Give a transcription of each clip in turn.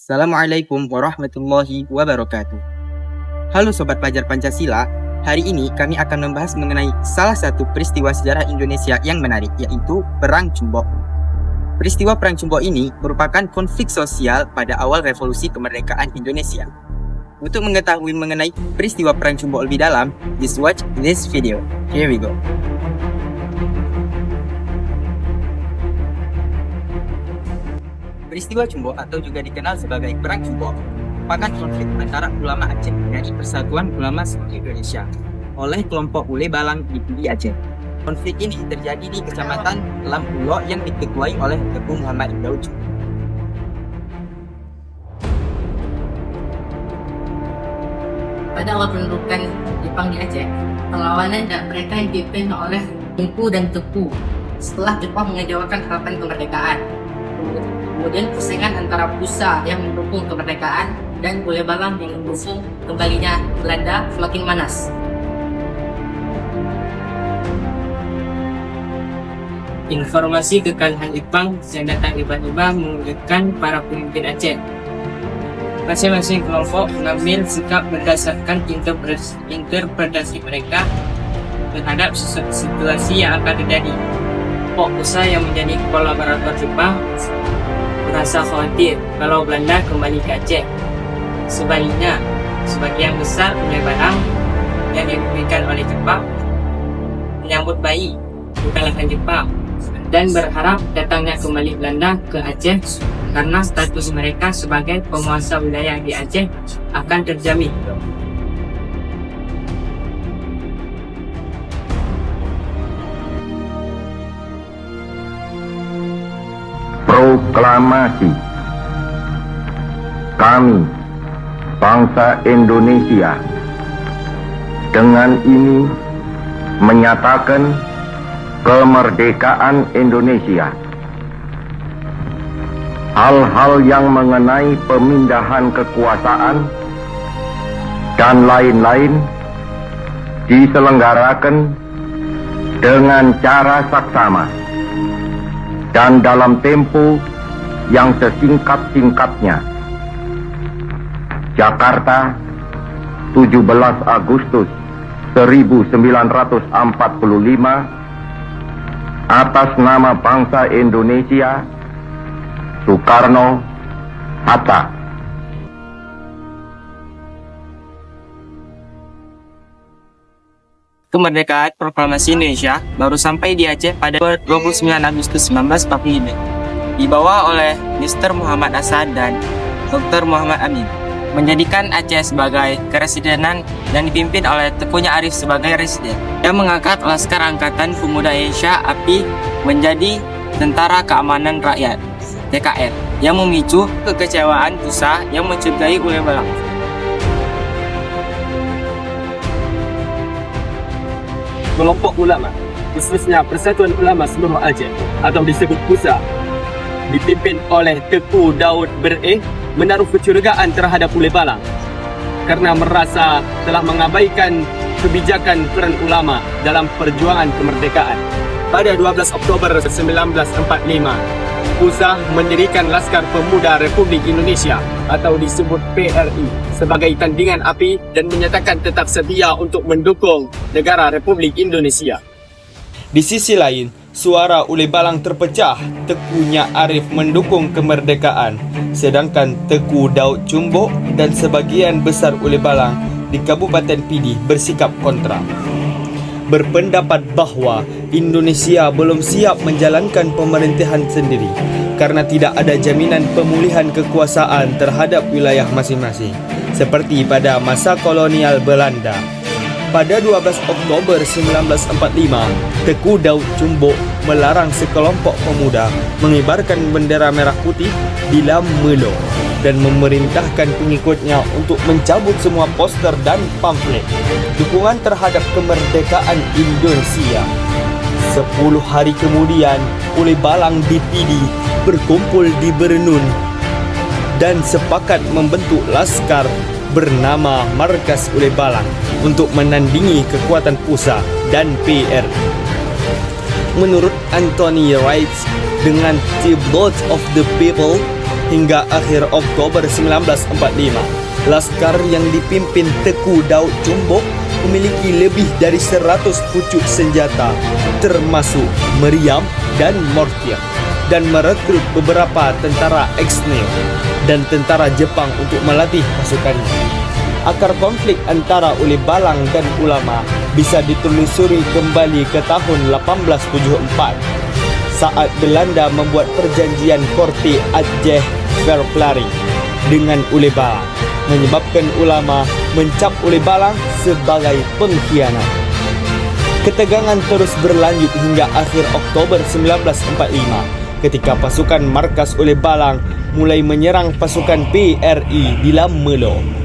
Assalamualaikum warahmatullahi wabarakatuh. Halo Sobat Pelajar Pancasila, hari ini kami akan membahas mengenai salah satu peristiwa sejarah Indonesia yang menarik, yaitu Perang Cumbok. Peristiwa Perang Cumbok ini merupakan konflik sosial pada awal revolusi kemerdekaan Indonesia. Untuk mengetahui mengenai peristiwa Perang Cumbok lebih dalam, just watch this video. Here we go. Peristiwa Cumbok atau juga dikenal sebagai Perang Cumbok merupakan konflik antara ulama Aceh dari Persatuan Ulama Seluruh Indonesia oleh kelompok Ule Balang di Pidi Aceh. Konflik ini terjadi di Kecamatan Lampulo yang diketuai oleh Teguh Muhammad Daud. Pada awal pendudukan Jepang di Aceh, perlawanan dan mereka dipimpin oleh Tengku dan Teku setelah Jepang mengecewakan harapan kemerdekaan. Kemudian persaingan antara Pusa yang mendukung kemerdekaan dan Ule Balang yang mendukung kembalinya Belanda semakin panas. Informasi kekalahan Jepang yang datang tiba-tiba mengejutkan para pemimpin Aceh. Masing-masing kelompok mengambil sikap berdasarkan interpretasi mereka terhadap situasi yang akan terjadi. Pok Pusa yang menjadi kolaborator Jepang merasa khawatir kalau Belanda kembali ke Aceh. Sebaliknya, sebagian besar Ule Balang yang dipimpin oleh Jepang menyambut baik kekalahan Jepang dan berharap datangnya kembali Belanda ke Aceh karena status mereka sebagai penguasa wilayah di Aceh akan terjamin. Proklamasi. Kami, bangsa Indonesia, dengan ini menyatakan kemerdekaan Indonesia. Hal-hal yang mengenai pemindahan kekuasaan dan lain-lain diselenggarakan dengan cara saksama dan dalam tempo yang sesingkat-singkatnya. Jakarta, 17 Agustus 1945, atas nama bangsa Indonesia, Soekarno, Hatta. Kemerdekaan Proklamasi Indonesia baru sampai di Aceh pada 29 Agustus 1945, dibawa oleh Mr. Muhammad Hasan dan Dr. Muhammad Amin, menjadikan Aceh sebagai keresidenan dan dipimpin oleh Tekunya Arif sebagai residen. Dia mengangkat Laskar Angkatan Pemuda Indonesia API menjadi Tentara Keamanan Rakyat TKR yang memicu kekecewaan Pusa yang mencurigai Ule Balang. Kelompok ulama, khususnya Persatuan Ulama Seluruh Aceh atau disebut PUSA, dipimpin oleh Teguh Daud Bereh, menaruh kecurigaan terhadap Ule Balang karena merasa telah mengabaikan kebijakan peran ulama dalam perjuangan kemerdekaan. Pada 12 Oktober 1945, PUSA mendirikan Laskar Pemuda Republik Indonesia atau disebut PRI sebagai tandingan API dan menyatakan tetap setia untuk mendukung negara Republik Indonesia. Di sisi lain, suara Ule Balang terpecah. Tekunya Arif mendukung kemerdekaan, sedangkan Teguh Daud Cumbok dan sebagian besar Ule Balang di Kabupaten Pidi bersikap kontra, berpendapat bahwa Indonesia belum siap menjalankan pemerintahan sendiri karena tidak ada jaminan pemulihan kekuasaan terhadap wilayah masing-masing seperti pada masa kolonial Belanda. Pada 12 Oktober 1945, Teguh Daud Cumbok melarang sekelompok pemuda mengibarkan bendera merah putih di Lampulo dan memerintahkan pengikutnya untuk mencabut semua poster dan pamflet dukungan terhadap kemerdekaan Indonesia. 10 hari kemudian, Ule Balang di Pidi berkumpul di Bernun dan sepakat membentuk laskar bernama Markas Ule Balang untuk menandingi kekuatan PUSA dan PRI. Menurut Anthony Wright, dengan The Vote of the People, hingga akhir Oktober 1945. Laskar yang dipimpin Teuku Daud Cumbok memiliki lebih dari 100 pucuk senjata, termasuk meriam dan mortir, dan merekrut beberapa tentara ex-Neo dan tentara Jepang untuk melatih pasukannya. Akar konflik antara Uli Balang dan ulama bisa ditelusuri kembali ke tahun 1874 saat Belanda membuat perjanjian Korte Aceh Verklaring dengan Uli Balang, menyebabkan ulama mencap Uli Balang sebagai pengkhianat. Ketegangan terus berlanjut hingga akhir Oktober 1945 ketika pasukan markas Uli Balang mulai menyerang pasukan PRI di Lamelo.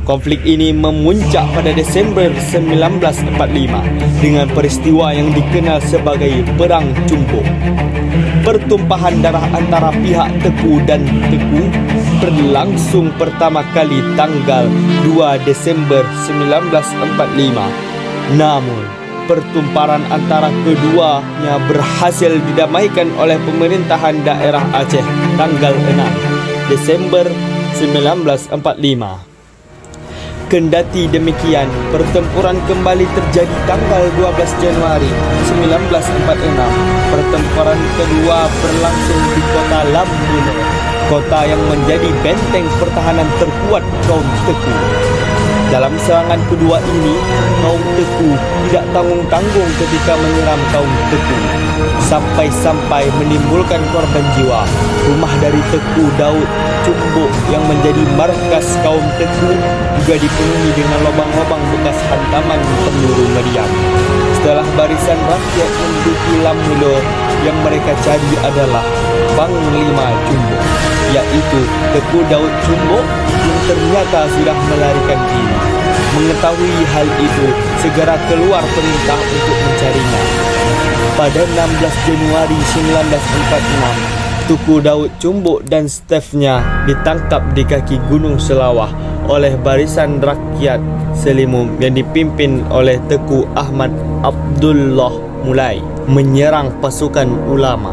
Konflik ini memuncak pada Desember 1945 dengan peristiwa yang dikenal sebagai Perang Cumbok. Pertumpahan darah antara pihak Teku dan Teku berlangsung pertama kali tanggal 2 Desember 1945. Namun, pertumpahan antara keduanya berhasil didamaikan oleh pemerintahan daerah Aceh tanggal 6 Desember 1945. Kendati demikian, pertempuran kembali terjadi tanggal 12 Januari 1946. Pertempuran kedua berlangsung di kota Lambuno, kota yang menjadi benteng pertahanan terkuat kaum Teku. Dalam serangan kedua ini, kaum Teku tidak tanggung-tanggung ketika menyerang kaum Teku, sampai-sampai menimbulkan korban jiwa. Rumah dari Teuku Daud Cumbok yang menjadi markas kaum Teku juga dipenuhi dengan lubang-lubang bekas hantaman peluru meriam. Setelah barisan rakyat menduduki Lamelo, yang mereka cari adalah Panglima Cumbok, yaitu Teuku Daud Cumbok yang ternyata sudah melarikan diri. Mengetahui hal itu, segera keluar perintah untuk mencarinya. Pada 16 Januari 1946, Teuku Daud Cumbok dan stafnya ditangkap di kaki Gunung Selawah oleh barisan rakyat Selimum yang dipimpin oleh Teuku Ahmad Abdullah mulai menyerang pasukan ulama.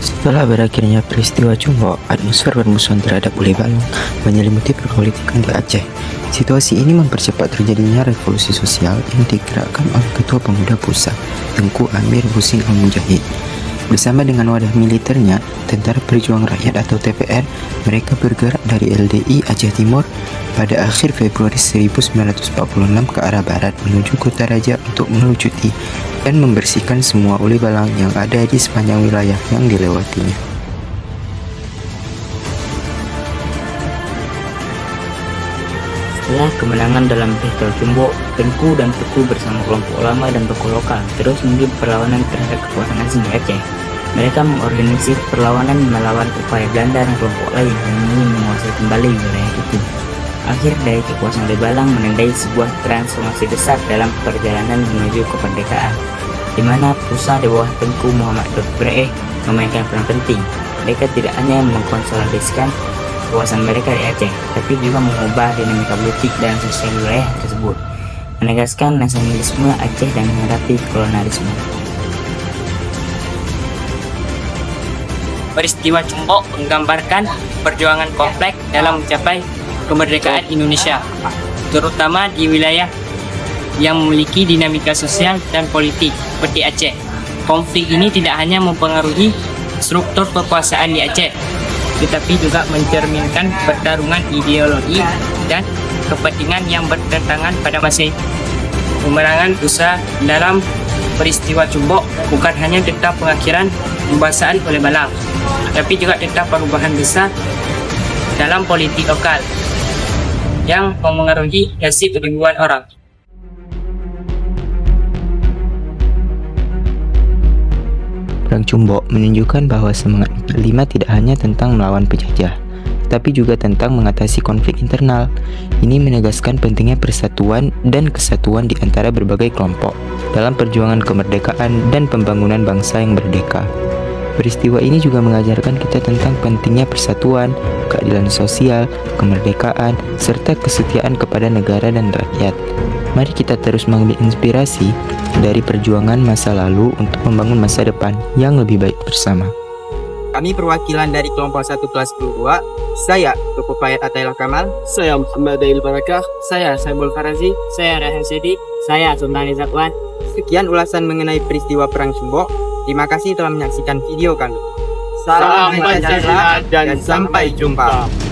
Setelah berakhirnya peristiwa Cumbok, atmosfer permusuhan terhadap Uli Balang menyelimuti perpolitikan di Aceh. Situasi ini mempercepat terjadinya revolusi sosial yang digerakkan oleh Ketua Pemuda Pusat, Tengku Amir Husin Al-Mujahid. Bersama dengan wadah militernya, Tentara Perjuangan Rakyat atau TPR, mereka bergerak dari LDI Aceh Timur pada akhir Februari 1946 ke arah barat menuju Kota Raja untuk melucuti dan membersihkan semua Uli Balang yang ada di sepanjang wilayah yang dilewatinya. Setelah kemenangan dalam Battle Cumbok, Tengku dan Teku bersama kelompok ulama dan tokoh lokal terus memimpin perlawanan terhadap kekuasaan asing di Aceh. Mereka mengorganisir perlawanan melawan upaya Belanda dan kelompok lain yang ingin menguasai kembali wilayah itu. Akhir dari kekuasaan Uli Balang menandai sebuah transformasi besar dalam perjalanan menuju kemerdekaan, di mana pusat di bawah Tengku Muhammad Dr. memainkan peran penting. Mereka tidak hanya mengkonsolidasikan kekuasaan mereka di Aceh, tapi juga mengubah dinamika politik dan sosial wilayah tersebut, menegaskan nasionalisme Aceh dan menghadapi kolonialisme. Peristiwa Cumbok menggambarkan perjuangan kompleks dalam mencapai kemerdekaan Indonesia, terutama di wilayah yang memiliki dinamika sosial dan politik seperti Aceh. Konflik ini tidak hanya mempengaruhi struktur kekuasaan di Aceh, tetapi juga mencerminkan pertarungan ideologi dan kepentingan yang bertentangan pada masa itu. Kemenangan usaha dalam peristiwa Cumbok bukan hanya tentang pengakhiran pembahasan Uli Balang, tapi juga tentang perubahan besar dalam politik lokal yang memengaruhi nasib ribuan orang. Perang Cumbok menunjukkan bahwa semangat 45 tidak hanya tentang melawan penjajah, tapi juga tentang mengatasi konflik internal. Ini menegaskan pentingnya persatuan dan kesatuan di antara berbagai kelompok dalam perjuangan kemerdekaan dan pembangunan bangsa yang merdeka. Peristiwa ini juga mengajarkan kita tentang pentingnya persatuan, keadilan sosial, kemerdekaan, serta kesetiaan kepada negara dan rakyat. Mari kita terus mengambil inspirasi dari perjuangan masa lalu untuk membangun masa depan yang lebih baik bersama. Kami perwakilan dari kelompok 1 kelas 22. Saya Tuku Fayat Ataylah Kamal. Saya Muhammad Dail Barakah. Saya Saibul Farazi. Saya Rehan Sidik. Saya Sultan Izatwan. Sekian ulasan mengenai peristiwa Perang Cumbok. Terima kasih telah menyaksikan video kami. Salam Pancasila dan sampai jumpa.